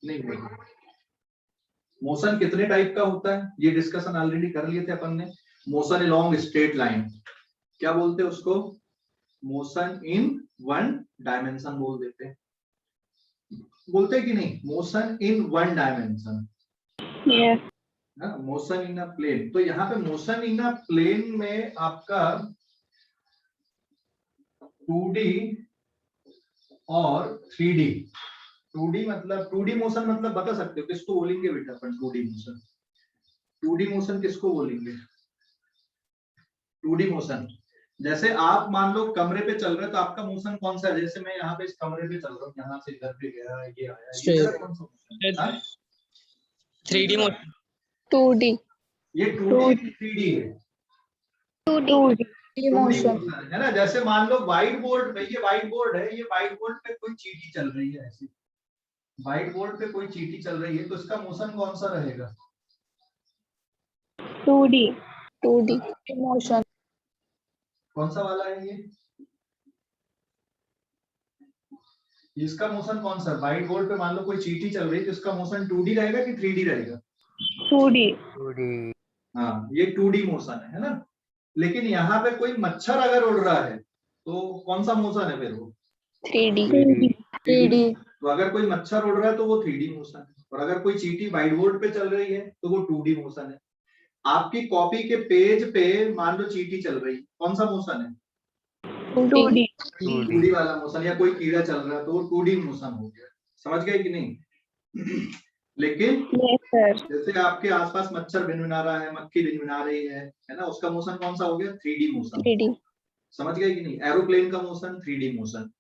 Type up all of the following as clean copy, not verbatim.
नहीं होगा। मोशन कितने टाइप का होता है ये डिस्कशन ऑलरेडी कर लिए थे अपन ने। मोशन अलोंग स्ट्रेट लाइन, क्या बोलते हैं उसको? मोशन इन वन डायमेंशन बोल देते हैं, बोलते हैं कि नहीं? Motion in one dimension, motion in a plane. तो यहाँ पे मोशन इन अ प्लेन में आपका 2D और 3D। 2D मतलब 2D मोशन मतलब बता सकते हो किसको बोलेंगे बेटा अपन? 2D मोशन, 2D मोशन किसको बोलेंगे? 2D मोशन जैसे आप मान लो कमरे पे चल रहे हो तो आपका मोशन कौन सा है? जैसे मैं यहाँ पे इस कमरे पे चल रहा हूँ, यहाँ से इधर पे गया, ये आया, ये मेरा कौन सा मोशन है? 3D motion. 2D। ये 2D 3D है? 2D मोशन है ना। जैसे मान लो व्हाइट बोर्ड पे, ये व्हाइट बोर्ड है, ये व्हाइट बोर्ड पे कोई चीटी चल रही है, ऐसी व्हाइट बोर्ड पे कोई चीटी चल रही है, तो इसका मोशन कौन सा रहेगा? 2D motion. कौन सा वाला है ये? इसका मोशन कौन सा? व्हाइट बोर्ड पे मान लो कोई चीटी चल रही है तो इसका मोशन 2D रहेगा कि 3D रहेगा? 2D। हाँ, ये 2D मोशन है ना। लेकिन यहाँ पे कोई मच्छर अगर उड़ रहा है तो कौन सा मोशन है फिर वो? 3D। तो अगर कोई मच्छर उड़ रहा है तो वो 3D मोशन है, और अगर कोई चीटी व्हाइट बोर्ड पे चल रही है तो वो 2D मोशन है। आपकी कॉपी के पेज पे मान लो चीटी चल रही है, कौन सा मोशन है? 2D वाला मोशन। या कोई कीड़ा चल रहा है तो वो 2D मोशन हो गया। समझ गए कि नहीं? लेकिन जैसे आपके आसपास मच्छर भिनभिना रहा है, मक्खी भिनभिना रही है ना, उसका मोशन कौन सा हो गया? 3D motion. 3D। समझ गए कि नहीं? एरोप्लेन का मोशन 3D मोशन।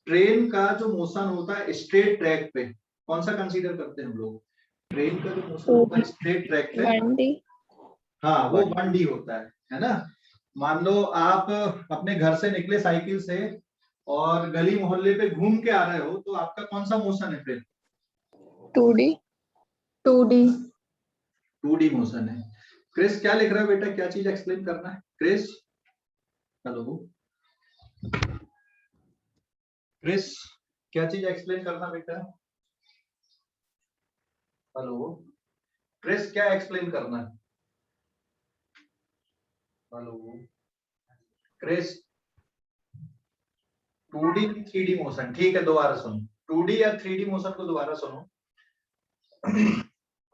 ट्रेन का जो मोशन होता है स्ट्रेट ट्रैक पे, कौन सा कंसीडर करते हैं हम लोग? ट्रेन का जो मोशन होता है स्ट्रेट ट्रैक पे, 1D। हाँ वो 1D होता है ना। मान लो आप अपने घर से निकले साइकिल से और गली मोहल्ले पे घूम के आ रहे हो, तो आपका कौन सा मोशन है फिर? 2D। 2D मोशन है। क्रिस क्या लिख रहा है बेटा? क्या चीज एक्सप्लेन करना है क्रिस? हेलो क्रिस, क्या चीज एक्सप्लेन करना बेटा? हेलो क्रिस, क्या एक्सप्लेन करना है? Hello Chris, 2D 3D motion, ठीक है दोबारा सुनो। 2D या 3D मोशन को दोबारा सुनो।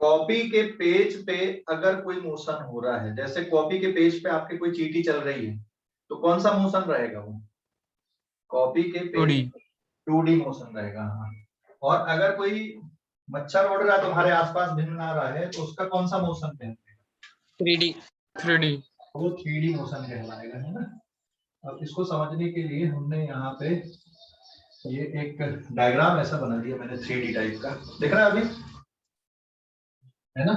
कॉपी के पेज पे अगर कोई मोशन हो रहा है, जैसे कॉपी के पेज पे आपके कोई चीटी चल रही है, तो कौन सा मोशन रहेगा वो? कॉपी के पेज 2D मोशन रहेगा। हाँ, और अगर कोई मच्छर उड़ रहा है तुम्हारे आसपास भिनभिना रहा है तो उसका कौन सा मोशन कहलाएगा? 3D। वो 3D मोशन कहलाएगा, है ना। अब इसको समझने के लिए हमने यहाँ पे ये एक डायग्राम ऐसा बना दिया मैंने 3D टाइप का, दिख रहा है अभी? है ना,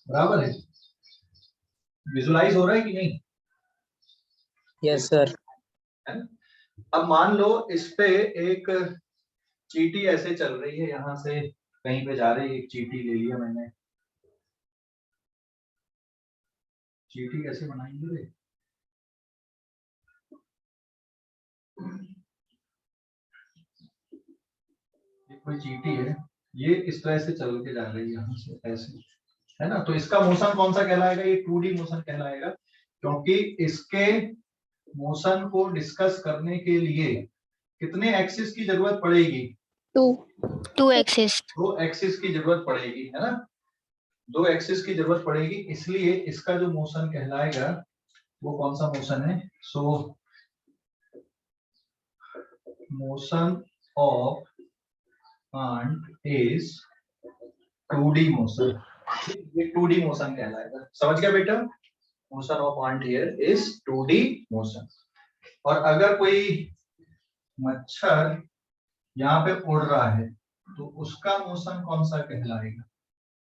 बराबर है? विजुलाइज हो रहा है कि नहीं? Yes sir. अब मान लो इस पे एक चीटी ऐसे चल रही है, यहाँ से कहीं पे जा रही है, एक चीटी ले लिया मैंने। चीटी कैसे बनाएंगे रे? ये कोई चीटी है, ये इस तरह से चल के जा रही है यहाँ से ऐसे, है ना। तो इसका मोशन कौन सा कहलाएगा? ये 2D मोशन कहलाएगा, क्योंकि इसके मोशन को डिस्कस करने के लिए कितने एक्सिस की जरूरत पड़ेगी? 2 एक्सिस। 2 एक्सिस की जरूरत पड़ेगी, है ना। 2 एक्सिस की जरूरत पड़ेगी, इसलिए इसका जो मोशन कहलाएगा वो कौन सा मोशन है? So motion of ant is 2D motion. ये 2D मोशन कहलाएगा। समझ गया बेटा? Motion of ant here is 2D motion. और अगर कोई मच्छर यहाँ पे उड़ रहा है तो उसका मोशन कौन सा कहलाएगा?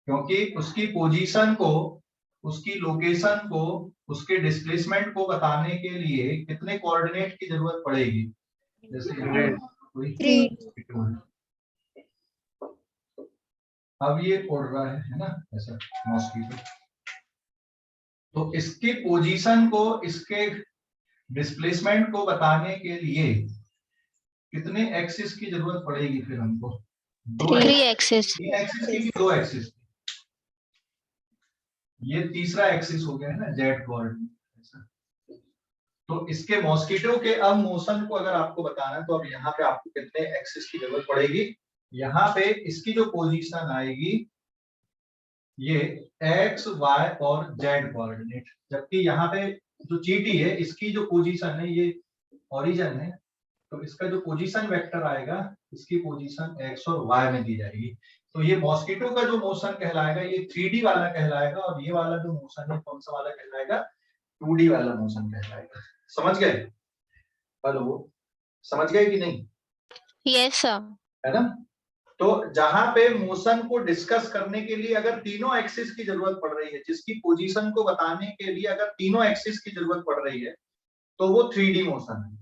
क्योंकि उसकी पोजीशन को, उसकी लोकेशन को, उसके डिस्प्लेसमेंट को बताने के लिए कितने कोऑर्डिनेट की जरूरत पड़ेगी? जैसे कोई 3। अब ये उड़ रहा है ना, ऐसा मॉस्किटो, तो इसकी पोजीशन को, इसके डिस्प्लेसमेंट को बताने के लिए कितने एक्सिस की जरूरत पड़ेगी फिर हमको? दो 3 axis. एक्सिस की 2 एक्सिस की? ये तीसरा एक्सिस हो गया है ना जेड कोऑर्डिनेट। तो इसके मॉस्किटो के अब मोशन को अगर आपको बताना है तो अब यहाँ पे आपको कितने एक्सिस की जरूरत पड़ेगी? यहाँ पे इसकी जो पोजीशन आएगी ये एक्स वाई और जेड कोऑर्डिनेट, जबकि यहाँ पे जो चीटी है इसकी जो पोजीशन है ये ओरिजिन है, तो इसका जो पोजीशन वेक्टर आएगा इसकी पोजीशन एक्स और वाई में दी जाएगी। तो ये मॉस्किटो का जो मोशन कहलाएगा ये 3D वाला कहलाएगा, और ये वाला जो मोशन है कौन सा वाला कहलाएगा? 2D वाला मोशन कहलाएगा। समझ गए? हेलो, समझ गए कि नहीं? Yes, sir. है ना? तो जहां पे मोशन को डिस्कस करने के लिए अगर तीनों एक्सिस की जरूरत पड़ रही है, जिसकी पोजीशन को बताने के लिए अगर तीनों एक्सिस की जरूरत पड़ रही है तो वो 3D मोशन है,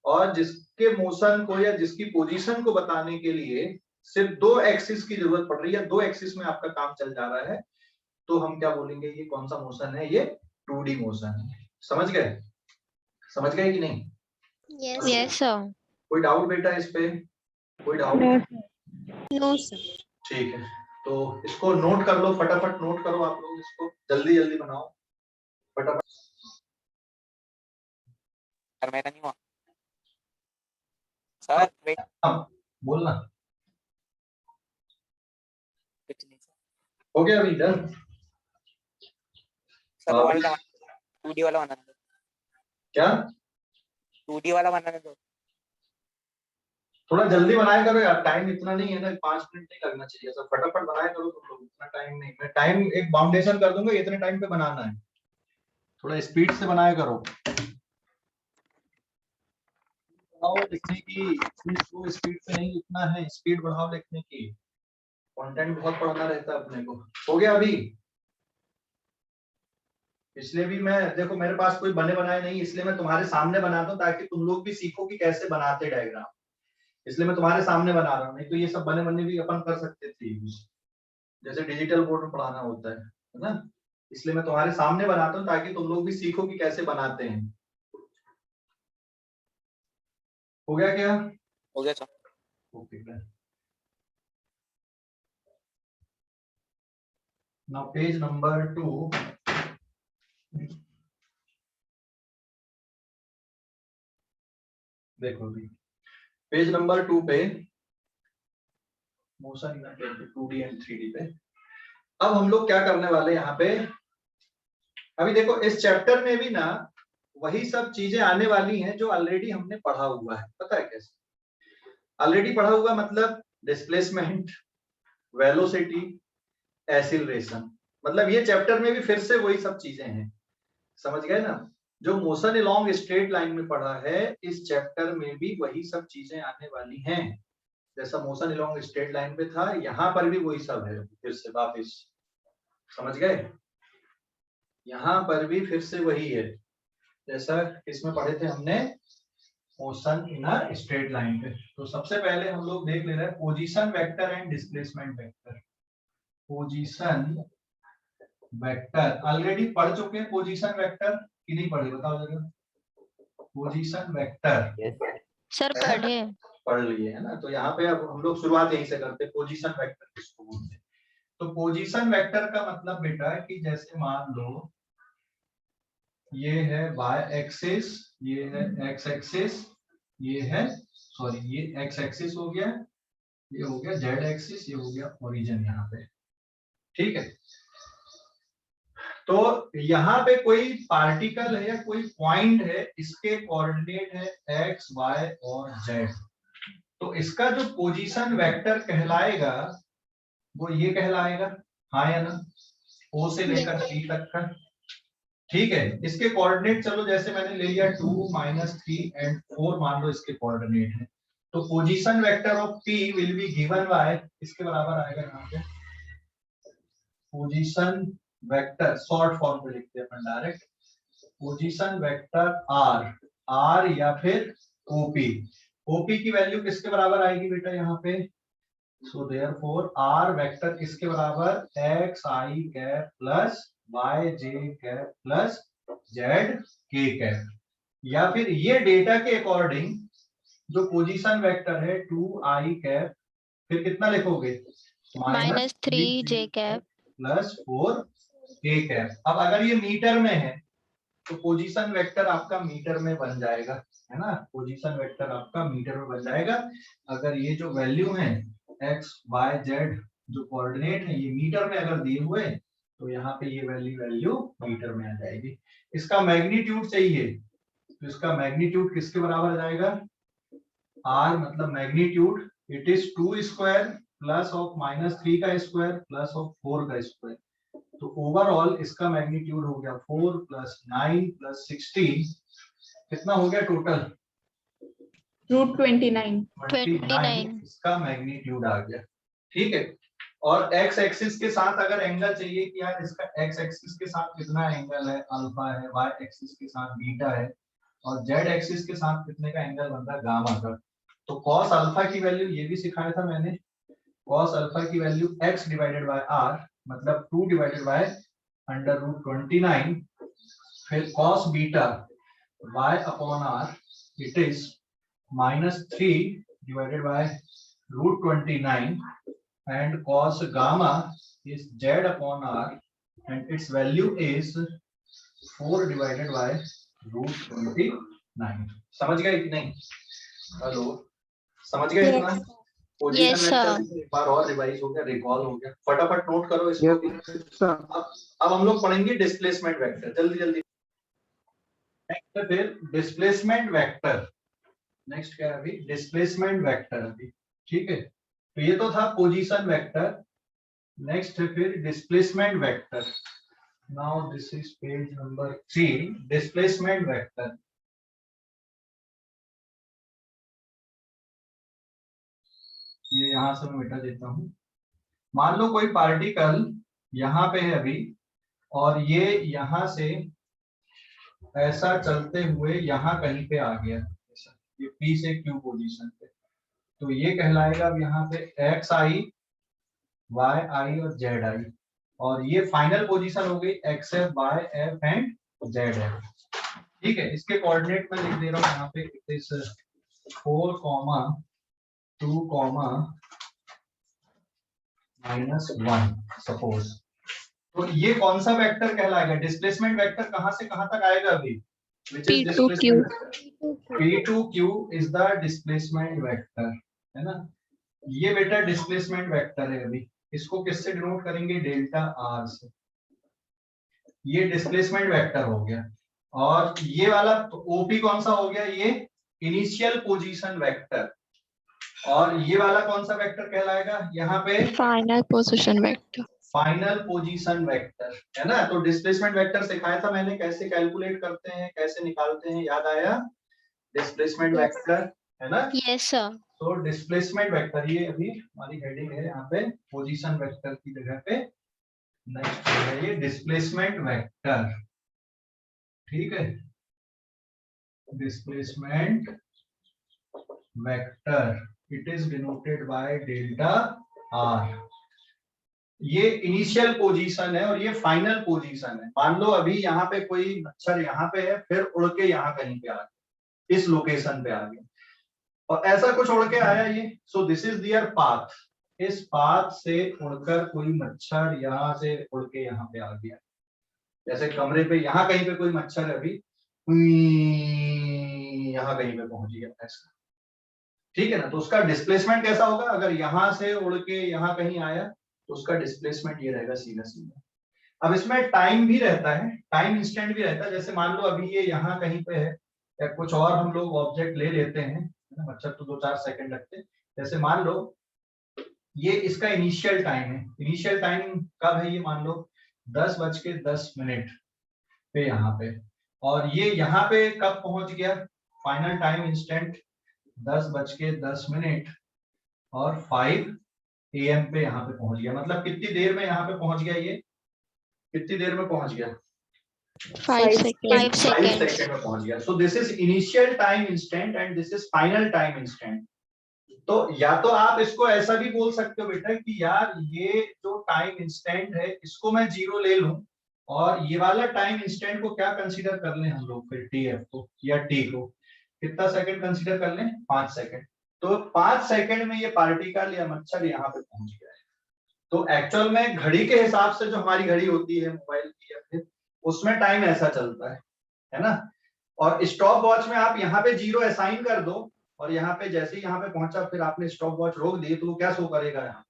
और जिसके मोशन को या जिसकी पोजीशन को बताने के लिए सिर्फ 2 एक्सिस की जरूरत पड़ रही है, 2 एक्सिस में आपका काम चल जा रहा है, तो हम क्या बोलेंगे? ये कौन सा मोशन है? ये 2D मोशन है। समझ गए? समझ गए कि नहीं? Yes, sir. कोई डाउट बेटा इस पे? कोई डाउट? No, sir. ठीक है, तो इसको नोट कर लो, फटाफट नोट करो आप लोग, इसको जल्दी जल्दी बनाओ फटाफट। सर मेरा नहीं हुआ सर, वेट। हाँ, बोलना। कुछ नहीं सर। हो गया अभी डन? सर वो वाला 2D वाला बनाना दो। क्या? 2D वाला बनाना दो। थोड़ा जल्दी बनाया करो यार, टाइम इतना नहीं है ना, 5 मिनट नहीं लगना चाहिए, सब फटाफट बनाया करो तुम लोग, इतना टाइम नहीं। मैं टाइम एक बाउंडेशन कर दूंगा, इतने टाइम पे बनाना है, थोड़ा स्पीड से बनाया करो। बढ़ाओ लिखने की, इतनी स्पीड पे नहीं लिखना है, स्पीड बढ़ाओ लिखने की, कंटेंट बहुत पढ़ना रहता है अपने को। हो गया अभी? इसलिए भी मैं देखो मेरे पास कोई बने बनाए नहीं, इसलिए मैं तुम्हारे सामने बनाता हूँ ताकि तुम लोग भी सीखो कि कैसे बनाते डायग्राम, इसलिए मैं तुम्हारे सामने बना रहा हूँ। नहीं तो ये सब बने बने भी अपन कर सकते थे, जैसे डिजिटल बोर्ड में पढ़ाना होता है ना, इसलिए मैं तुम्हारे सामने बनाता हूँ ताकि तुम लोग भी सीखो कि कैसे बनाते हैं। हो गया क्या? हो गया sir. Okay, now page number 2। देखो भी पेज नंबर 2 पे motion in 2D and 3D पे अब हम लोग क्या करने वाले यहाँ पे? अभी देखो इस चैप्टर में भी ना वही सब चीजें आने वाली हैं जो ऑलरेडी हमने पढ़ा हुआ है। पता है कैसे ऑलरेडी पढ़ा हुआ? मतलब डिस्प्लेसमेंट, वेलोसिटी, एक्सीलरेशन, मतलब ये चैप्टर में भी फिर से वही सब चीजें हैं। समझ गए ना? जो मोशन अलोंग स्ट्रेट लाइन में पढ़ा है इस चैप्टर में भी वही सब चीजें आने वाली हैं। जैसा मोशन अलोंग स्ट्रेट लाइन पे था, यहाँ पर भी वही सब है फिर से वापस। समझ गए? यहाँ पर भी फिर से वही है जैसा इसमें पढ़े थे हमने motion in a straight line पे। तो सबसे पहले हम लोग देख ले रहे हैं position vector and displacement vector. Position vector already पढ़ चुके हैं, पोजीशन वेक्टर कि नहीं पढ़े? बताओ जरा। पोजीशन वेक्टर सर पढ़े। पढ़ लिए है ना? तो यहाँ पे अब हम लोग शुरुआत यहीं से करते हैं, पोजीशन वेक्टर किसको बोलते हैं। तो पोजीशन वेक्टर का मतलब बेटा है कि जैसे मान लो ये है y एक्सिस, ये है x एक्सिस, ये है सॉरी ये x एक्सिस हो गया, ये हो गया z एक्सिस, ये हो गया ओरिजिन यहाँ पे। ठीक है, तो यहाँ पे कोई पार्टिकल है या कोई पॉइंट है, इसके कोऑर्डिनेट है x, y और z। तो इसका जो पोजीशन वेक्टर कहलाएगा वो ये कहलाएगा, हाँ या ना? O से लेकर C तक का। ठीक है, इसके कोऑर्डिनेट चलो जैसे मैंने ले लिया 2, -3 एंड 4 मान लो इसके कोऑर्डिनेट है, तो position vector of P will be given by, इसके बराबर आएगा यहाँ पे पोजीशन वेक्टर, शॉर्ट फॉर्म में लिखते हैं अपन डायरेक्ट, पोजीशन वेक्टर R या फिर OP की वैल्यू किसके बराबर आएगी बेटा यहाँ पे? सो देयरफॉर R वेक्टर किसके बराबर? xi cap plus yj cap plus zk cap, या फिर ये डेटा के अकॉर्डिंग जो पोजीशन वेक्टर है 2i कैप फिर कितना लिखोगे -3 j cap plus 4 k cap. अब अगर ये मीटर में है तो पोजीशन वेक्टर आपका मीटर में बन जाएगा, है ना, पोजीशन वेक्टर आपका मीटर में बन जाएगा। अगर ये जो वैल्यू है x y z जो कोऑर्डिनेट है ये मीटर में अगर दिए हुए तो यहाँ पे ये वैल्यू मीटर में आ जाएगी। इसका मैग्नीट्यूड चाहिए तो इसका मैग्नीट्यूड किसके बराबर आ जाएगा, r मतलब magnitude it is 2 square plus of -3 का स्क्वायर प्लस ऑफ 4 का स्क्वायर। तो ओवरऑल इसका मैग्नीट्यूड हो गया 4 + 9 + 16 कितना हो गया टोटल √29 इसका मैग्नीट्यूड आ गया। ठीक है, और x एक्सिस के साथ अगर एंगल चाहिए कि यार इसका x एक्सिस के साथ कितना एंगल है, अल्फा है, y एक्सिस के साथ बीटा है और z एक्सिस के साथ कितने का एंगल बनता है, गामा का। तो cos अल्फा की वैल्यू ये भी सिखाया था मैंने, cos अल्फा की value x divided by r मतलब 2 डिवाइडेड बाय √29 फिर cos beta y upon r it is -3 divided by √29 and cos gamma is z upon r and its value is 4 divided by √29। समझ गए कि नहीं? Hello, समझ गए इतना? Position Yes, sir. वेक्टर एक बार और रिवाइज हो गया, रिकॉल हो गया, फटाफट नोट करो इसको भी। अब हम लोग पढ़ेंगे डिस्प्लेसमेंट वेक्टर, जल्दी जल्दी। नेक्स्ट फिर डिस्प्लेसमेंट वेक्टर, नेक्स्ट क्या है अभी, डिस्प्लेसमेंट वेक्टर अभी। ठीक है, तो ये तो था पोजीशन वेक्टर, नेक्स्ट है फिर displacement vector. Now this is page number 3, displacement vector. ये यहां से मैं मिटा देता हूं। मान लो कोई पार्टिकल यहाँ पे है अभी और ये यहां से ऐसा चलते हुए यहाँ कहीं पे आ गया, ये P से Q पोजीशन पे, तो ये कहलाएगा अब यहाँ पे एक्स आई, वाई आई और जेड आई, और ये फाइनल पोजीशन हो गई X F, Y F and Z F. ठीक है, इसके कोऑर्डिनेट में लिख दे रहा हूँ यहाँ पे, इट इज 4, 2, -1 सपोज। तो ये कौन सा वेक्टर कहलाएगा, डिस्प्लेसमेंट वेक्टर कहां से कहां तक आएगा अभी, which is P2Q P2Q is the displacement vector, है ना। ये बेटा डिस्प्लेसमेंट वेक्टर है अभी, इसको किससे डिनोट करेंगे, डेल्टा आर से। ये डिस्प्लेसमेंट वेक्टर हो गया, और ये वाला ओपी कौन सा हो गया, ये इनिशियल पोजीशन वेक्टर, और ये वाला कौन सा वेक्टर कहलाएगा, यहाँ पे final position vector final position vector, है ना। तो डिस्प्लेसमेंट वेक्टर सिखाया था मैंने, कैसे कैलकुलेट करते हैं, कैसे निकालते हैं, याद आया, डिस्प्लेसमेंट वेक्टर, है ना। yes sir तो डिस्प्लेसमेंट वेक्टर, ये अभी हमारी हेडिंग है यहाँ पे, पोजीशन वेक्टर की जगह पे नेक्स्ट है ये डिस्प्लेसमेंट वेक्टर। ठीक है, displacement vector it is denoted by delta R. ये इनिशियल पोजीशन है और ये फाइनल पोजीशन है। मान लो अभी यहाँ पे कोई मच्छर यहाँ पे है, फिर उड़ के यहाँ कहीं पे आ गया, इस लोकेशन पे आ गया, और ऐसा कुछ उड़ के आया ये, so this is their path. इस पाथ से उड़कर कोई मच्छर यहाँ से उड़ के यहाँ पे आ गया, जैसे कमरे पे यहाँ कहीं पे कोई मच्छर है अभी, यहाँ कहीं पे पहुंच गया ऐसा। ठीक है ना, तो उसका डिस्प्लेसमेंट कैसा होगा, अगर यहाँ से उड़ के यहाँ कहीं आया तो उसका डिस्प्लेसमेंट ये रहेगा सीधा सीधा। अब इसमें टाइम भी रहता है, टाइम इंस्टेंट भी रहता है, जैसे मान लो अभी ये यहाँ कहीं पे है, या कुछ और हम लोग ऑब्जेक्ट ले लेते हैं, मच्छर तो 2-4 सेकंड लगते हैं, जैसे मान लो ये इसका इनिशियल टाइम है, इनिशियल टाइम कब है ये, मान लो 10:10 पे यहाँ पे, और ये यहाँ पे कब पहुंच गया, फाइनल टाइम इंस्टेंट 10:10 और 5 AM पे यहाँ पे पहुंच गया। मतलब कितनी देर में यहाँ पे पहुंच गया, ये कितनी देर में पहुंच गया, 5 seconds सेकंड में पहुंच गया। सो this is initial time instant and this is final time instant. तो या तो आप इसको ऐसा भी बोल सकते हो बेटा कि यार ये जो टाइम इंस्टेंट है इसको मैं 0 ले लूं, और ये वाला टाइम इंस्टेंट को क्या कंसीडर कर लें हम लोग, फिर TF को या T को कितना सेकंड कंसीडर कर लें, 5 सेकंड। तो 5 सेकंड में ये पार्टिकल या मच्छर यहाँ पे पहुंच गया है। तो एक्चुअल में घड़ी के हिसाब से जो हमारी घड़ी होती है मोबाइल की या फिर उसमें टाइम ऐसा चलता है ना। और स्टॉप वॉच में आप यहाँ पे 0 असाइन कर दो और यहाँ पे जैसे ही यहाँ पे पहुंचा फिर आपने स्टॉप वॉच रोक दी तो वो क्या शो करेगा, यहाँ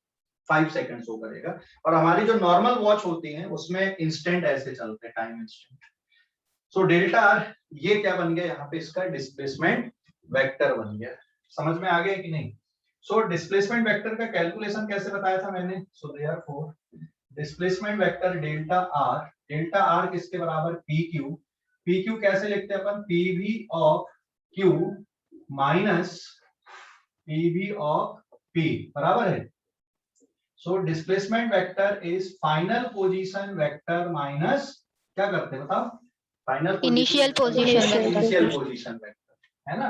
5 सेकंड शो करेगा। और हमारी जो नॉर्मल वॉच होती है उसमें इंस्टेंट ऐसे चलते हैं, time instant. So delta R ये क्या बन गया यहाँ पे, इसका डिस्प्लेसमेंट वेक्टर बन गया। समझ में आ गया कि नहीं? सो डिस्प्लेसमेंट वेक्टर का कैलकुलेशन कैसे बताया था मैंने? So therefore displacement vector delta r किसके बराबर, पी क्यू कैसे लिखते हैं अपन, PV of Q minus PV of P बराबर है। So displacement vector is final position vector minus क्या करते हैं बताओ, final Initial position vector. Initial position vector है ना।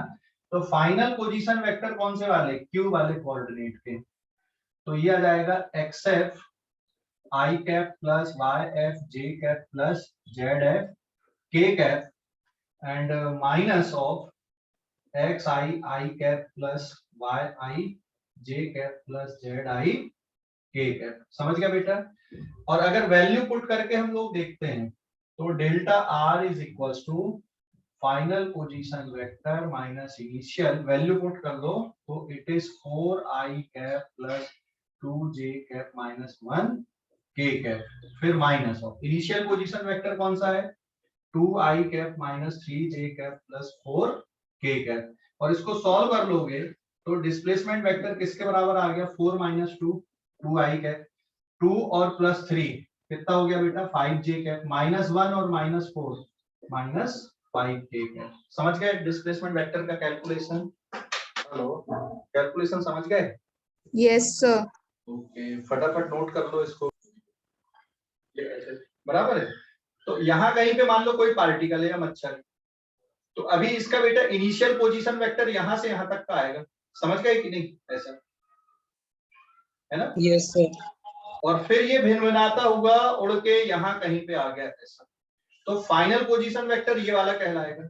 तो फाइनल पोजीशन वेक्टर कौन से वाले, क्यू वाले कोऑर्डिनेट के। तो ये आ जाएगा x f i cap plus y f j cap plus z f k cap and minus of x I cap plus y i j cap plus z i k cap. समझ गया बेटा? और अगर वैल्यू पुट करके हम लोग देखते हैं तो delta r is equal to final position vector minus initial, value put कर दो तो it is 4i cap plus 2j cap minus 1 k cap, फिर minus of initial position vector कौन सा है, 2i cap minus 3j cap plus 4 k cap. और इसको solve कर लोगे तो डिस्प्लेसमेंट वेक्टर किसके बराबर आ गया, 4 माइनस 2 2i कैप, 2 और प्लस 3 कितना हो गया बेटा, 5j कैप माइनस 1 और माइनस 4 माइनस 5k कैप। समझ गए डिस्प्लेसमेंट वेक्टर का कैलकुलेशन? हेलो, कैलकुलेशन समझ गए? Yes sir. ओके, फटाफट नोट कर लो इसको, ये ऐसे बराबर है। तो यहाँ कहीं पे मान लो कोई पार्टिकल है या मच्छर, तो अभी इसका बेटा इनिशियल पोजीशन वेक्टर यहाँ से यहाँ तक का आएगा। समझ गए कि नहीं? ऐसा है ना। Yes, sir. और फिर ये भिनभिनाता हुआ उड़ के यहाँ कहीं पे आ गया ऐसा, तो फाइनल पोजीशन वेक्टर ये वाला कहलाएगा।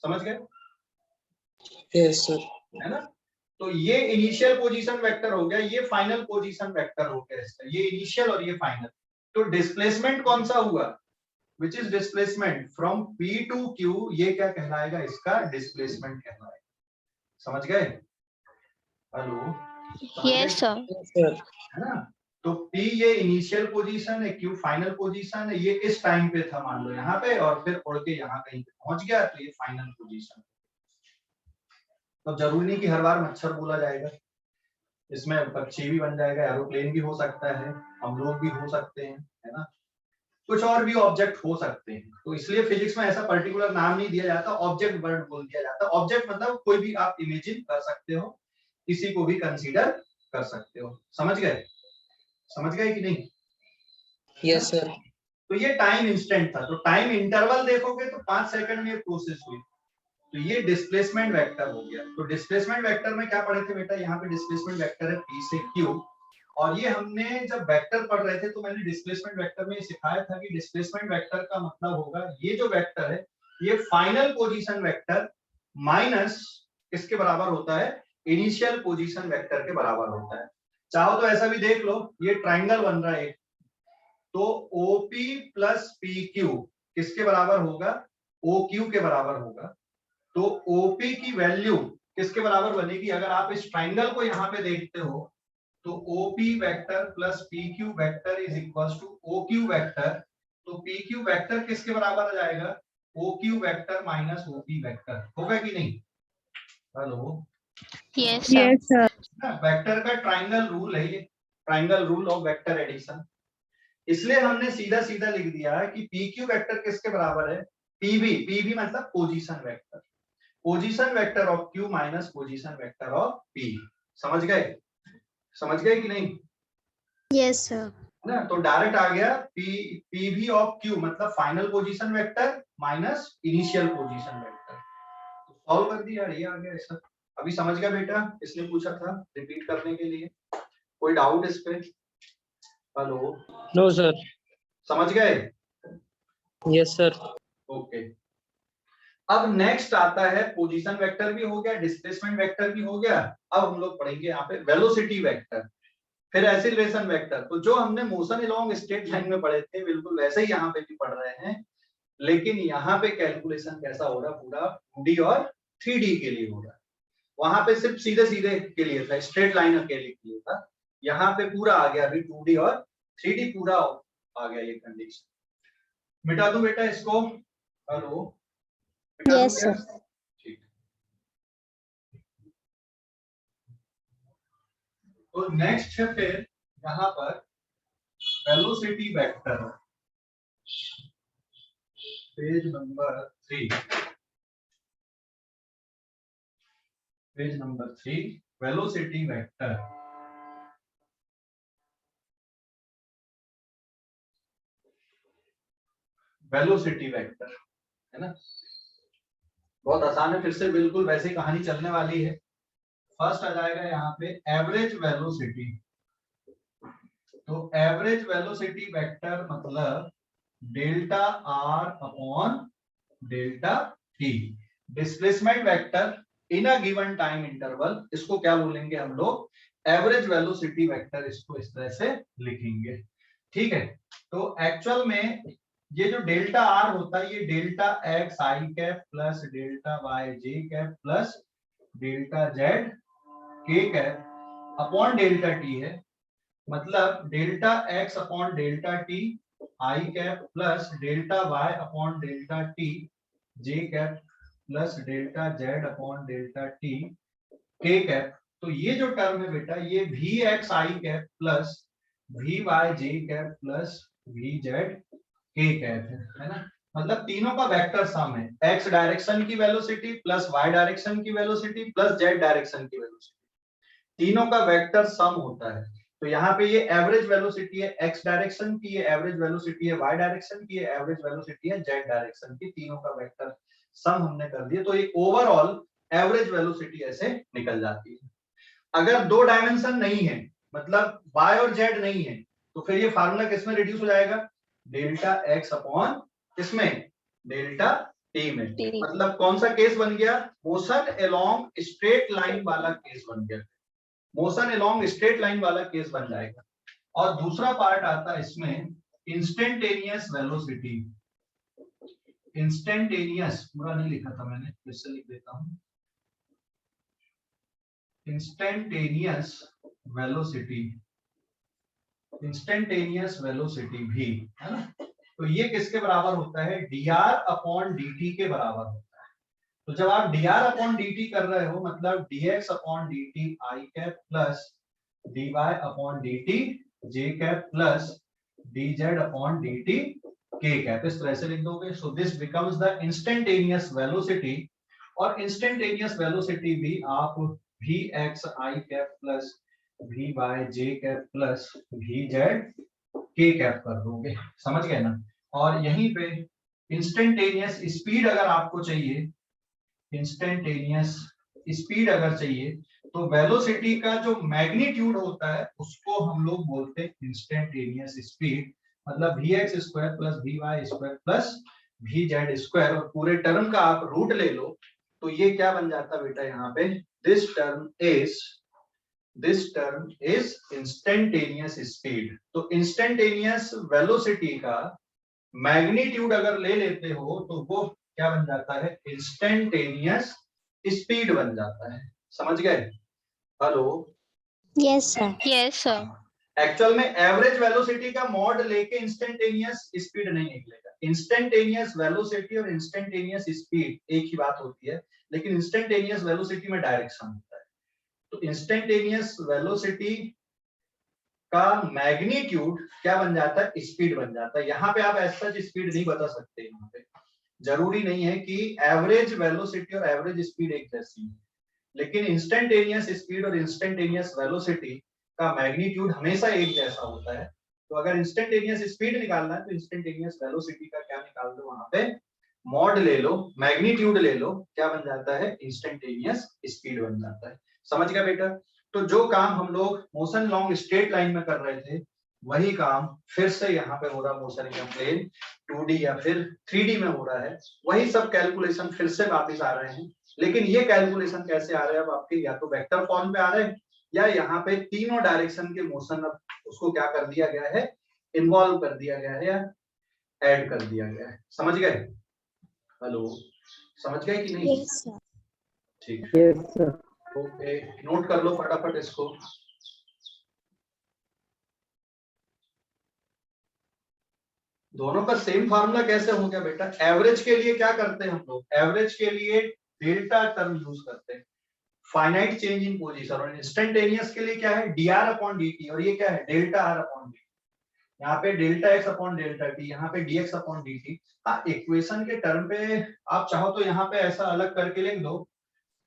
समझ गए? Yes, sir. है ना। तो ये इनिशियल पोजीशन वेक्टर हो गया, ये फाइनल पोजीशन वेक्टर हो गया इसका, ये इनिशियल और ये फाइनल। तो डिस्प्लेसमेंट कौन सा हुआ, which is displacement from P to Q, ये क्या कहलाएगा, इसका डिस्प्लेसमेंट कहलाएगा। समझ गए? Hello, Yes, sir. Yes, sir. है ना। तो P ये इनिशियल पोजीशन है, Q फाइनल पोजीशन है, ये इस टाइम पे था मान लो यहाँ पे, और फिर उड़ के यहाँ कहीं पे पहुंच गया तो ये फाइनल पोजीशन। तो जरूरी नहीं कि हर बार मच्छर बोला जाएगा, इसमें पक्षी भी बन जाएगा, एरोप्लेन भी हो सकता है, हम लोग भी हो सकते हैं, है ना। कुछ और भी ऑब्जेक्ट हो सकते हैं, तो इसलिए फिजिक्स में ऐसा पर्टिकुलर नाम नहीं दिया जाता, ऑब्जेक्ट वर्ड बोल दिया जाता। ऑब्जेक्ट मतलब कोई भी आप इमेजिन कर सकते हो, किसी को भी कंसीडर कर सकते हो। समझ गए? समझ गए कि नहीं? Yes, sir. तो ये टाइम इंस्टेंट था, तो टाइम इंटरवल देखोगे तो 5 सेकंड में प्रोसेस हुई, तो ये डिस्प्लेसमेंट वेक्टर हो गया। तो डिस्प्लेसमेंट वेक्टर में क्या पढ़े थे बेटा, यहाँ पे डिस्प्लेसमेंट वेक्टर है P से Q, और ये हमने जब वेक्टर पढ़ रहे थे तो मैंने डिस्प्लेसमेंट वेक्टर में सिखाया था कि डिस्प्लेसमेंट वेक्टर का मतलब होगा ये जो वेक्टर है ये फाइनल पोजीशन वेक्टर माइनस किसके बराबर होता है, इनिशियल पोजीशन वेक्टर के बराबर होता है। चाहो तो ऐसा भी देख लो, ये ट्राइंगल बन रहा है, तो OP प्लस PQ किसके बराबर होगा, OQ के बराबर होगा। तो OP की वैल्यू किसके बराबर बनेगी, अगर आप इस ट्राइंगल को यहाँ पे देखते हो तो OP vector plus PQ vector is equals to OQ vector, तो PQ वेक्टर किसके बराबर आ जाएगा, OQ vector minus OP vector, होगा कि नहीं? Hello, Yes, sir. Yes sir. Vector का ट्राइंगल रूल है ये, triangle rule of vector addition. इसलिए हमने सीधा सीधा लिख दिया है कि PQ वेक्टर किसके बराबर है, PV मतलब position vector, position vector of Q minus position vector of P। समझ गए? समझ गए कि नहीं? Yes, sir. ना, तो डायरेक्ट आ गया PV ऑफ Q मतलब final position vector minus initial position vector. तो सॉल्व कर दिया, ये आ गया ऐसा। अभी समझ गया बेटा, इसने पूछा था रिपीट करने के लिए, कोई डाउट इस पे? Hello, No, sir. समझ गए? Yes, sir. ओके। अब नेक्स्ट आता है पोजीशन वेक्टर भी हो गया, डिस्प्लेसमेंट वेक्टर भी हो गया। अब हम लोग पढ़ेंगे यहाँ पे वेलोसिटी वेक्टर, फिर एक्सीलरेशन वेक्टर। तो जो हमने मोशन अलोंग स्ट्रेट लाइन में पढ़े थे बिल्कुल वैसे ही यहाँ पे भी पढ़ रहे हैं, लेकिन यहाँ पे कैलकुलेशन कैसा हो रहा, पूरा 2D और 3D के लिए हो रहा है। वहां पे सिर्फ सीधे सीधे के लिए था, स्ट्रेट लाइन अकेले के लिए था। यहाँ पे पूरा आ गया अभी 2D और 3D पूरा आ गया ये कंडीशन। मिटा दूं बेटा इसको? हेलो, मिटा दूं Yes, क्या? sir. ठीक। तो नेक्स्ट है फिर यहाँ पर velocity vector, page number 3, page number 3, velocity vector. Velocity vector है ना, बहुत आसान है, फिर से बिल्कुल वैसी कहानी चलने वाली है। फर्स्ट आ जाएगा यहाँ पे एवरेज वेलोसिटी। तो एवरेज वेलोसिटी वेक्टर मतलब delta R upon delta T. Displacement vector in a given time interval, इसको क्या बोलेंगे हम लोग? Average velocity vector. इसको इस तरह से लिखेंगे, ठीक है। तो एक्चुअल में ये जो डेल्टा आर होता है, ये डेल्टा एक्स आई cap plus delta Y J cap plus delta Z K cap upon delta T है। मतलब delta X upon delta T I cap plus delta Y upon delta T J cap plus delta Z upon delta T K cap. तो ये जो term है बेटा, ये V X आई cap plus V Y J cap plus V Z K cap है ना। मतलब तीनों का वेक्टर सम है, एक्स डायरेक्शन की वेलोसिटी प्लस वाई डायरेक्शन की वेलोसिटी प्लस जेड डायरेक्शन की वेलोसिटी, तीनों का वेक्टर सम होता है। तो यहाँ पे ये एवरेज वेलोसिटी है एक्स डायरेक्शन की, ये एवरेज वेलोसिटी है वाई डायरेक्शन की, ये एवरेज वेलोसिटी है जेड डायरेक्शन की, तीनों का वेक्टर सम हमने कर दिया। तो ये ओवरऑल एवरेज वेलोसिटी ऐसे निकल जाती है। अगर दो डायमेंशन नहीं है, मतलब वाई और जेड नहीं है, तो फिर ये फार्मूला किसमें रिड्यूस हो जाएगा? डेल्टा एक्स अपॉन इसमें डेल्टा टी में। मतलब कौन सा केस बन गया? मोशन अलोंग स्ट्रेट लाइन वाला केस बन गया, मोशन अलोंग स्ट्रेट लाइन वाला केस बन जाएगा। और दूसरा पार्ट आता है इसमें इंस्टेंटेनियस वेलोसिटी। इंस्टेंटेनियस पूरा नहीं लिखा था मैंने, फिर से लिख देता हूं। इंस्टेंटेनियस वेलोसिटी, इंस्टेंटेनियस वेलोसिटी भी है ना। तो ये किसके बराबर होता है? dr अपॉन dt के बराबर होता है। तो जब आप dr अपॉन dt कर रहे हो, मतलब dx upon dt i cap plus dy upon dt j cap plus dz upon dt k cap, इस तरह से लिख दोगे। So this becomes the instantaneous velocity. और इंस्टेंटेनियस वेलोसिटी भी आप vx i cap plus V Y J cap plus V Z K cap कर दोगे, समझ गए ना। और यहीं पे इंस्टेंटेनियस स्पीड अगर आपको चाहिए, इंस्टेंटेनियस स्पीड अगर चाहिए, तो वेलोसिटी का जो मैग्नीट्यूड होता है उसको हम लोग बोलते हैं इंस्टेंटेनियस स्पीड। मतलब V X square plus V Y square plus V Z square, और पूरे टर्म का आप रूट ले लो, तो ये क्या बन जाता बेटा यहाँ पे? This term is instantaneous speed. तो इंस्टेंटेनियस वेलोसिटी का मैग्नीट्यूड अगर ले लेते हो तो वो क्या बन जाता है? इंस्टेंटेनियस स्पीड बन जाता है, समझ गए? Hello, Yes, sir. Yes, sir. Actual में एवरेज वेलोसिटी का मॉड लेके इंस्टेंटेनियस स्पीड नहीं निकलेगा। इंस्टेंटेनियस वेलोसिटी और इंस्टेंटेनियस स्पीड एक ही बात होती है, लेकिन इंस्टेंटेनियस वेलोसिटी में डायरेक्शन होता है। तो इंस्टेंटेनियस वेलोसिटी का मैग्नीट्यूड क्या बन जाता है? स्पीड बन जाता है। यहाँ पे आप ऐसा स्पीड नहीं बता सकते, यहाँ पे जरूरी नहीं है कि एवरेज वेलोसिटी और एवरेज स्पीड एक जैसी है, लेकिन इंस्टेंटेनियस स्पीड और इंस्टेंटेनियस वेलोसिटी का मैग्नीट्यूड हमेशा एक जैसा होता है। तो अगर इंस्टेंटेनियस स्पीड निकालना है तो इंस्टेंटेनियस वेलोसिटी का क्या निकाल दो, वहां पे मॉड ले लो, मैग्नीट्यूड ले लो, क्या बन जाता है? इंस्टेंटेनियस स्पीड बन जाता है। समझ गया बेटा? तो जो काम हम लोग मोशन लॉन्ग स्ट्रेट लाइन में कर रहे थे, वही काम फिर से यहाँ पे हो रहा, मोशन इन प्लेन 2D या फिर 3D में हो रहा है, वही सब कैलकुलेशन फिर से वापस आ रहे हैं। लेकिन ये कैलकुलेशन कैसे आ रहे हैं अब आपके, या तो वेक्टर फॉर्म पे आ रहे हैं, या यहाँ पे तीनों डायरेक्शन के मोशन अब उसको क्या कर दिया गया है, इन्वॉल्व कर दिया गया है या ऐड कर दिया गया है। समझ गए? हेलो, समझ गए कि नहीं? Yes, sir. ठीक है, Yes, sir. ओके, नोट कर लो फटाफट इसको। दोनों का सेम फार्मूला कैसे हो गया बेटा? एवरेज के लिए क्या करते हैं हम लोग? एवरेज के लिए डेल्टा टर्म यूज करते हैं, फाइनाइट चेंज इन पोजीशन, और इंस्टेंटेनियस के लिए क्या है, dr अपॉन dt, और ये क्या है, डेल्टा r अपॉन dt। यहाँ पे delta x upon delta t, यहाँ पे dx अपॉन dt। हाँ, इक्वेशन के टर्म पे आप चाहो तो यहाँ पे ऐसा अलग करके लिख दो,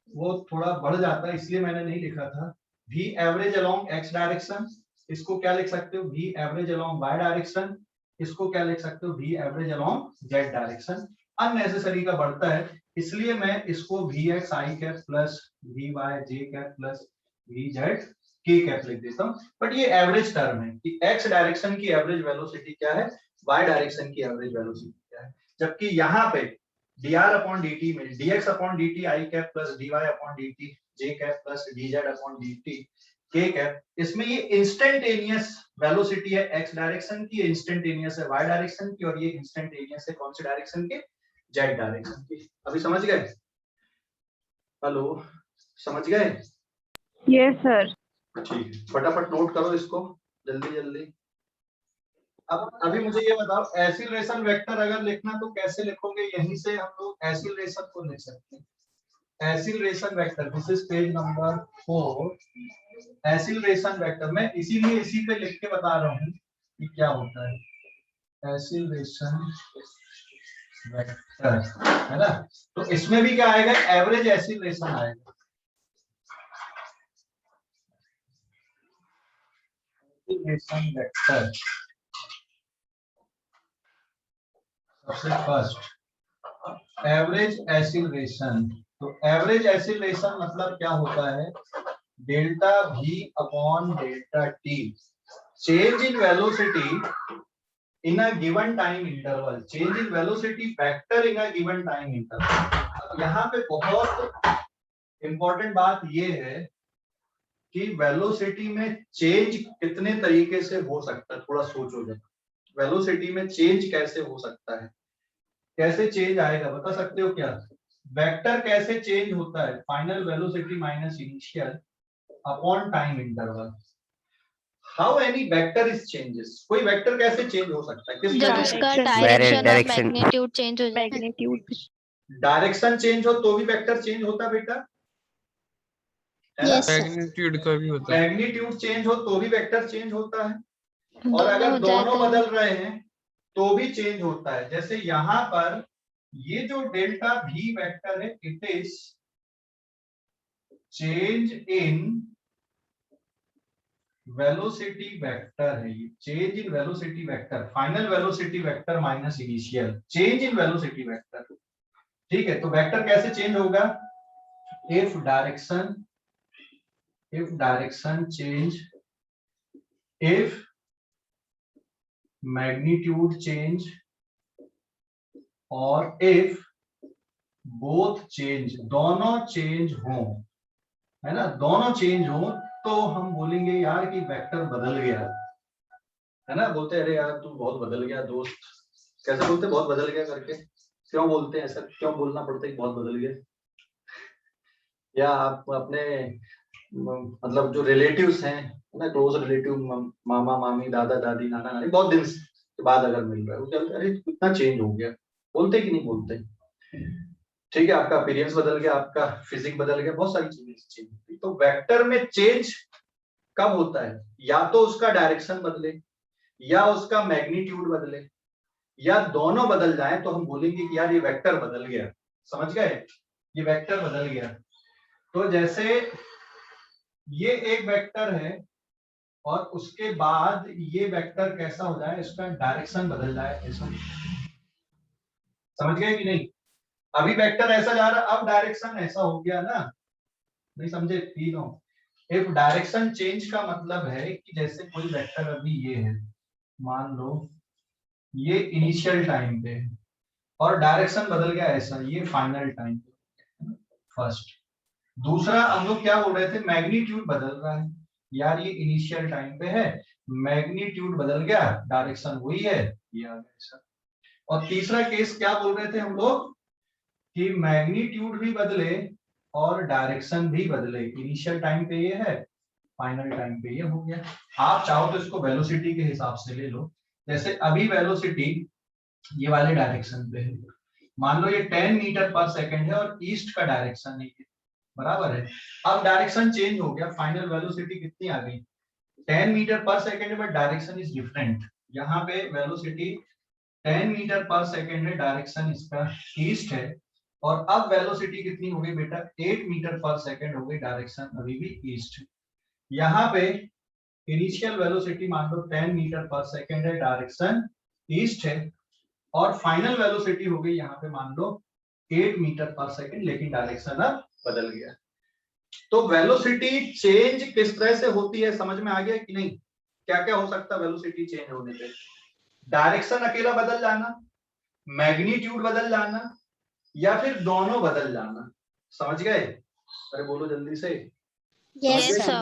वो थोड़ा बढ़ जाता है, इसलिए मैंने नहीं लिखा था। v average along x direction, इसको क्या लिख सकते हो, v average along y direction, इसको क्या लिख सकते हो, v average along z direction. Unnecessary का बढ़ता है, इसलिए मैं इसको vx i cap plus vy j cap plus vz k cap लिख देता हूँ। बट ये एवरेज टर्म है कि x डायरेक्शन की एवरेज वेलोसिटी क्या है, y डायरेक्शन की एवरेज वेलोसिटी क्या है। जबकि यहाँ पे dr अपॉन dt में dx upon dt i cap plus dy upon dt j cap plus dz upon dt k cap, इसमें ये इंस्टेंटेनियस वेलोसिटी है x डायरेक्शन की, इंस्टेंटेनियस है y डायरेक्शन की, और ये इंस्टेंटेनियस है कौन सी डायरेक्शन की, z डायरेक्शन की। अभी समझ गए? हेलो, समझ गए? Yes sir. ठीक है, फटाफट नोट करो इसको जल्दी जल्दी। अब अभी मुझे ये बताओ, एक्सीलरेशन वेक्टर अगर लिखना तो कैसे लिखोगे? यहीं से हम लोग एक्सीलरेशन को लिख सकते हैं। Acceleration vector, this is page number 4। Acceleration vector मैं इसीलिए इसी पे लिख के बता रहा हूँ कि क्या होता है एक्सीलरेशन वेक्टर, है ना? तो इसमें भी क्या आएगा, एवरेज एक्सीलरेशन आएगा। एक्सीलरेशन वेक्टर सबसे फर्स्ट एवरेज एक्सीलरेशन। तो एवरेज एक्सीलरेशन मतलब क्या होता है, delta v upon delta t, change in velocity in a given time interval, change in velocity vector in a given time interval। यहाँ पे बहुत इंपॉर्टेंट बात ये है कि वेलोसिटी में चेंज कितने तरीके से हो सकता है, थोड़ा सोचो जरा। वेलोसिटी में चेंज कैसे हो सकता है, कैसे चेंज आएगा, बता सकते हो क्या? वेक्टर कैसे चेंज होता है, final velocity minus initial upon time interval. How any vector is changes, कोई वेक्टर कैसे चेंज हो सकता है, किस जब वजह उसका से? डायरेक्शन और डायरेक्शन मैग्नीट्यूड चेंज हो जाए। मैग्नीट्यूड। डायरेक्शन चेंज हो तो भी वेक्टर चेंज होता बेटा, है ना? Yes, sir. मैग्नीट्यूड का भी होता है। मैग्नीट्यूड चेंज हो तो भी वेक्टर चेंज होता है, और दोनों अगर हो दोनों जाता है। बदल रहे हैं तो भी चेंज होता है। जैसे यहाँ पर ये जो डेल्टा v वेक्टर है, it is change in velocity vector है, ये change in velocity vector, final velocity vector minus initial, change in velocity vector. ठीक है, तो वेक्टर कैसे चेंज होगा, if direction change, if magnitude change, और इफ बोथ चेंज, दोनों चेंज हो, है ना? दोनों चेंज हो तो हम बोलेंगे यार कि वेक्टर बदल गया, है ना? बोलते हैं अरे यार तू बहुत बदल गया दोस्त। कैसे बोलते, बहुत बदल गया करके? क्यों बोलते हैं ऐसा, क्यों बोलना पड़ता है बहुत बदल गया? या आप अपने मतलब जो रिलेटिव्स हैं ना, क्लोज रिलेटिव, मामा मामी दादा दादी नाना नानी, बहुत दिन के बाद अगर मिल रहा है, वो क्या बोलते हैं, अरे कितना चेंज हो गया, बोलते कि नहीं बोलते? ठीक है, आपका अपीयरेंस बदल गया, आपका फिजिक बदल गया, बहुत सारी चीजें चेंज होती। तो वेक्टर में चेंज कब होता है, या तो उसका डायरेक्शन बदले, या उसका मैग्नीट्यूड बदले, या दोनों बदल जाए तो हम बोलेंगे कि यार ये वेक्टर बदल गया। समझ गए? ये वेक्टर बदल गया। तो जैसे ये एक वेक्टर है और उसके बाद ये वेक्टर कैसा हो जाए, इसका डायरेक्शन बदल जाए, ऐसा। समझ गए कि नहीं? अभी वेक्टर ऐसा जा रहा, अब डायरेक्शन ऐसा हो गया ना, नहीं समझे तीनों? इफ डायरेक्शन चेंज का मतलब है कि जैसे कोई वेक्टर अभी ये है, मान लो ये इनिशियल टाइम पे है और डायरेक्शन बदल गया ऐसा, ये फाइनल टाइम पे, फर्स्ट। दूसरा हम लोग क्या बोल रहे थे, मैग्नीट्यूड बदल रहा है, यार ये इनिशियल टाइम पे है, मैग्नीट्यूड बदल गया, डायरेक्शन वही है, ये आ गया ऐसा। और तीसरा केस क्या बोल रहे थे हम लोग कि मैग्नीट्यूड भी बदले और डायरेक्शन भी बदले, इनिशियल टाइम पे ये है, फाइनल टाइम पे ये हो गया। आप चाहो तो इसको वेलोसिटी के हिसाब से ले लो, जैसे अभी वेलोसिटी ये वाले डायरेक्शन पे है, मान लो ये 10 मीटर पर सेकंड है और ईस्ट का डायरेक्शन है ये, बराबर है। अब डायरेक्शन चेंज हो गया, फाइनल वेलोसिटी कितनी आ गई, 10 मीटर पर सेकंड है, बट डायरेक्शन इज डिफरेंट। यहाँ पे वेलोसिटी 10 मीटर पर सेकंड है, डायरेक्शन इसका ईस्ट है। और अब वेलोसिटी कितनी हो गई बेटा, 8 मीटर पर सेकंड हो गई, डायरेक्शन अभी भी ईस्ट है। यहाँ पे इनिशियल वेलोसिटी मान लो 10 मीटर पर सेकंड है, डायरेक्शन ईस्ट है। और फाइनल वेलोसिटी हो गई यहाँ पे मान लो 8 मीटर पर सेकंड, लेकिन डायरेक्शन अब बदल गया। तो वेलोसिटी चेंज किस तरह से होती है, समझ में आ गया कि नहीं? क्या क्या हो सकता है वेलोसिटी चेंज होने पे? डायरेक्शन अकेला बदल जाना, मैग्नीट्यूड बदल जाना, या फिर दोनों बदल जाना। समझ गए? अरे बोलो जल्दी से। Yes, sir.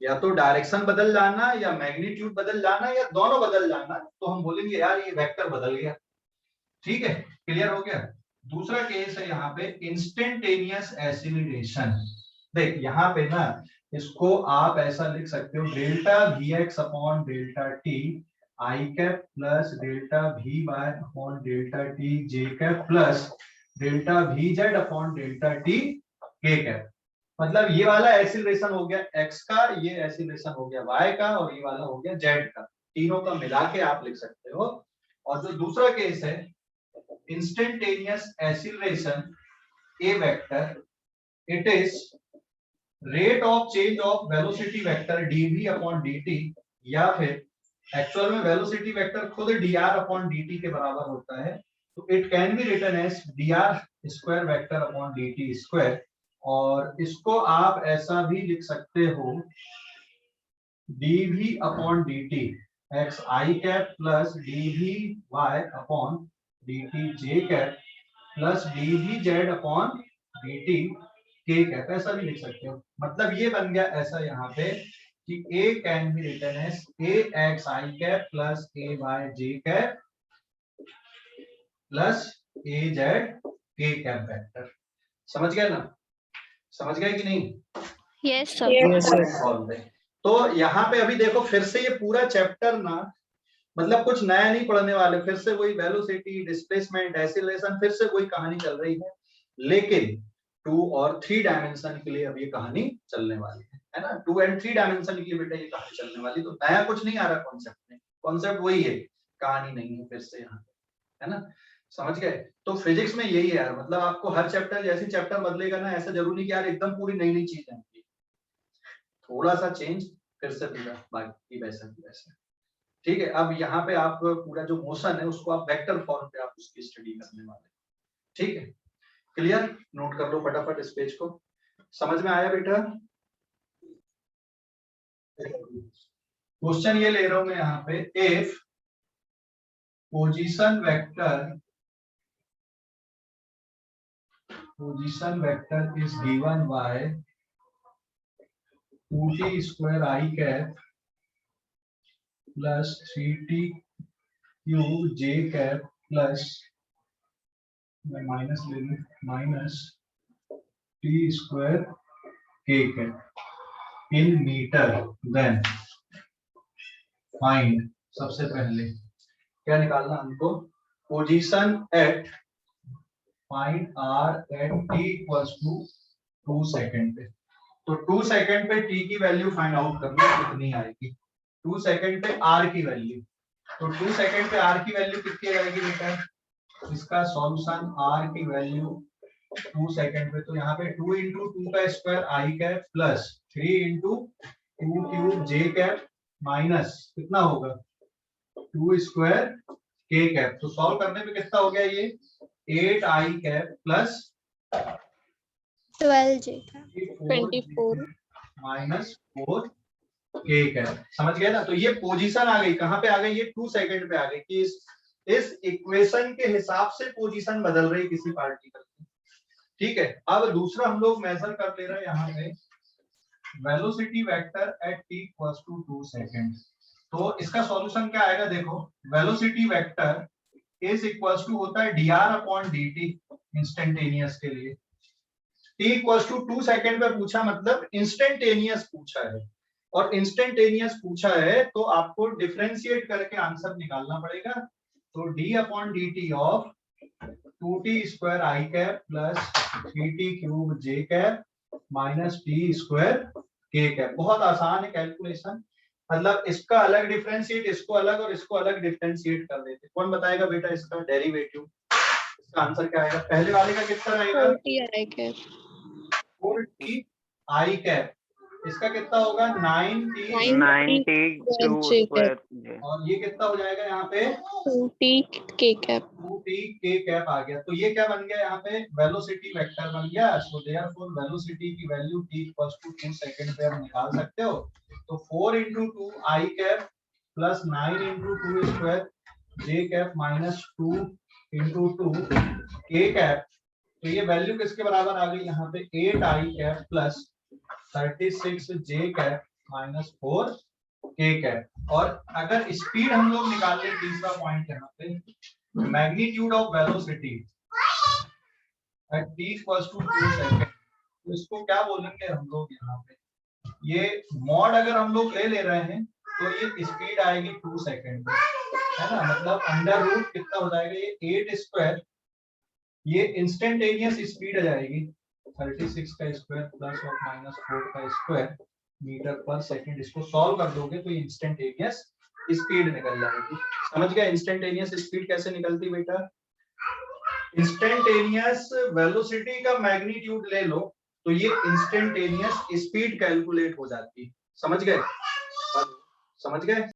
या तो डायरेक्शन बदल जाना, या मैग्नीट्यूड बदल जाना, या दोनों बदल जाना, तो हम बोलेंगे यार ये वेक्टर बदल गया। ठीक है, क्लियर हो गया? दूसरा केस है यहाँ पे इंस्टेंटेनियस एक्सीलरेशन। देख यहाँ पे ना, इसको आप ऐसा लिख सकते हो, delta V X upon delta T I cap plus delta V Y upon delta T J cap plus delta V Z upon delta T K cap. मतलब ये वाला एक्सीलरेशन हो गया x का, ये एक्सीलरेशन हो गया y का, और ये वाला हो गया z का। तीनों का मिला के आप लिख सकते हो। और जो दूसरा केस है instantaneous acceleration a vector, it is rate of change of velocity vector dv upon dt, या फिर एक्चुअल में वेलोसिटी वेक्टर खुद dr अपॉन dt के बराबर होता है, तो it can be written as dr square vector upon dt square. और इसको आप ऐसा भी लिख सकते हो, dv अपॉन dt एक्स आई cap plus dv y upon dt j cap plus dv z upon dt k cap, ऐसा भी लिख सकते हो। मतलब ये बन गया ऐसा यहाँ पे कि a can be written as a X I cap plus a y j cap plus a z k cap vector. समझ गए ना? समझ गए कि नहीं? Yes, sir. Yes, sir. तो यहाँ पे अभी देखो फिर से ये पूरा चैप्टर ना, मतलब कुछ नया नहीं पढ़ने वाले, फिर से वही वेलोसिटी, डिस्प्लेसमेंट, एक्सीलरेशन, फिर से वही कहानी चल रही है, लेकिन 2 और 3 डायमेंशन के लिए अब ये कहानी चलने वाली है ना। 2 और 3 डायमेंशन के लिए बेटा ये कहानी चलने वाली, तो नया कुछ नहीं आ रहा कॉन्सेप्ट में, कॉन्सेप्ट वही है, कहानी नहीं है फिर से यहाँ, है ना? समझ गए? तो फिजिक्स में यही है यार, मतलब आपको हर चैप्टर, जैसे चैप्टर बदलेगा ना, ऐसा जरूरी नहीं कि यार एकदम पूरी नई नई चीज है, थोड़ा सा चेंज, फिर से पूरा बाकी वैसा ही वैसा। ठीक है, अब यहाँ पे आप पूरा जो मोशन है उसको आप वेक्टर फॉर्म पे आप उसकी स्टडी करने वाले। ठीक है, क्लियर? नोट कर लो फटाफट इस पेज को। समझ में आया बेटा? क्वेश्चन ये ले रहा हूं मैं यहाँ पे, if position vector is given by 2t square I cap plus 3t cube j cap plus minus t square k cap in meter, then find, सबसे पहले क्या निकालना हमको, position at, find r at t equals to 2 second पे। तो 2 second पे t की value find out करना, कितनी आएगी 2 सेकेंड पे r की वैल्यू। तो 2 सेकेंड पे r की वैल्यू कितनी आएगी बेटा, इसका सॉल्यूशन r की वैल्यू 2 सेकेंड पे, तो यहाँ पे 2 इंटू 2 का स्क्वायर आई कैप प्लस 3 इंटू 2 क्यूब जे कैप माइनस कितना होगा 2 स्क्वायर के कैप। तो सॉल्व करने पे कितना हो गया ये 8 i cap plus 12 J. 24. Minus 4 के कैप। समझ गए ना? तो ये पोजीशन आ गई, कहाँ पे आ गई? ये 2 सेकंड पे आ गई कि इस इक्वेशन के हिसाब से पोजीशन बदल रही किसी पार्टिकल की। ठीक है, अब दूसरा हम लोग मेजर कर ले रहे हैं यहाँ पे velocity vector at t equals to 2 second. तो इसका सॉल्यूशन क्या आएगा? देखो, velocity vector is equals to होता है dr अपॉन dt इंस्टेंटेनियस के लिए। t इक्वल्स टू 2 सेकंड पे पूछा, मतलब इंस्टेंटेनियस पूछा है, और इंस्टेंटेनियस पूछा है तो आपको डिफरेंशिएट करके आंसर निकालना पड़ेगा। तो d upon dt of 2t square I cap plus 3t cube j cap minus t square k cap. बहुत आसान है कैलकुलेशन, मतलब इसका अलग डिफरेंशिएट, इसको अलग और इसको अलग डिफरेंशिएट कर देते। कौन बताएगा बेटा इसका डेरिवेटिव? इसका आंसर क्या आएगा? पहले वाले का कितना रहेगा? 4t आई कैप। इसका कितना होगा? 9t, 90 स्क्वायर और ये कितना हो जाएगा यहाँ पे? 2t k cap 2t k cap आ गया। तो ये क्या बन गया यहाँ पे? वेलोसिटी वेक्टर बन गया। सो देयरफॉर वेलोसिटी की value t equals to 2 second पे आप निकाल सकते हो। तो 4 into 2 i cap plus 9 into 2 square j cap minus 2 into 2 k cap. तो ये वैल्यू किसके बराबर आ गई यहाँ पे? 8 i cap plus 36 j cap minus 4 k cap. और अगर स्पीड हम लोग निकाल लें, तीसरा पॉइंट यहाँ पे, magnitude of velocity at t equals to 2 second, तो इसको क्या बोलेंगे हम लोग यहाँ पे? ये मॉड अगर हम लोग ले रहे हैं तो ये स्पीड आएगी 2 सेकंड में, है ना? मतलब अंडर रूट कितना हो जाएगा? ये 8 स्क्वायर, ये इंस्टेंटेनियस स्पीड आ जाएगी 36 का स्क्वायर प्लस और माइनस 4 का स्क्वायर मीटर पर सेकंड। इसको सॉल्व कर दोगे तो इंस्टेंटेनियस स्पीड निकल जाएगी। समझ गए इंस्टेंटेनियस स्पीड कैसे निकलती बेटा? इंस्टेंटेनियस वेलोसिटी का मैग्नीट्यूड ले लो तो ये इंस्टेंटेनियस स्पीड कैलकुलेट हो जाती है। समझ गए? समझ गए?